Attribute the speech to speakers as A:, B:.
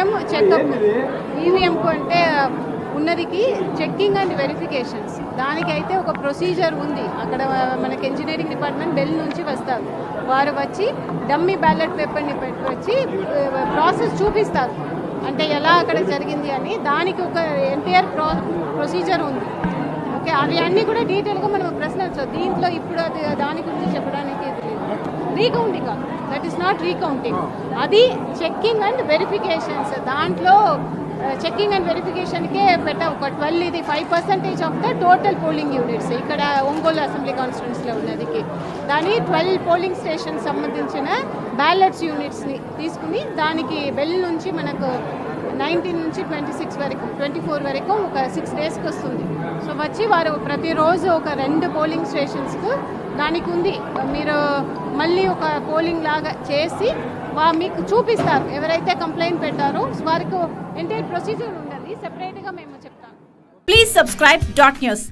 A: EVM checkup. ఈవీఎంకు అంటే ఉన్నదికి checking and verifications, దానికైతే ఒక ప్రొసీజర్ ఉంది. అక్కడ మనకి ఇంజనీరింగ్ డిపార్ట్మెంట్ బెల్ నుంచి వస్తారు, వారు వచ్చి డమ్మీ బ్యాలెట్ పేపర్ని వచ్చి ప్రాసెస్ చూపిస్తారు, అంటే ఎలా అక్కడ జరిగింది అని. దానికి ఒక ఎంటైర్ ప్రొసీజర్ ఉంది. ఓకే, అవి అన్నీ కూడా డీటెయిల్గా మనం ప్రశ్నించవచ్చు. దీంట్లో ఇప్పుడు అది దాని గురించి చెప్పడానికి రీకౌంటింగ్ కాదు, దట్ ఈస్ నాట్ రీకౌంటింగ్, అది చెక్కింగ్ అండ్ వెరిఫికేషన్స్. దాంట్లో చెక్కింగ్ అండ్ వెరిఫికేషన్కే ఒక 12, ఇది 5% of the total polling units. ఇక్కడ ఒంగోలు అసెంబ్లీ కాన్స్టిట్యున్సీలో ఉన్నదికి దాని 12 పోలింగ్ స్టేషన్ సంబంధించిన బ్యాలెట్స్ యూనిట్స్ని తీసుకుని దానికి బెల్ నుంచి మనకు 19 నుంచి 26 వరకు 24 వరకు ఒక 6 డేస్కి వస్తుంది. సో వచ్చి వారు ప్రతిరోజు ఒక 2 పోలింగ్ స్టేషన్స్కు దానికి ఉంది. మీరు మళ్ళీ ఒక పోలింగ్ లాగా చేసి మీకు చూపిస్తారు, ఎవరైతే కంప్లైంట్ పెట్టారో వారికి ఎంటైర్ ప్రొసీజర్ ఉండాలి, సెపరేట్గా మేము చెప్తాం.
B: Please subscribe .news.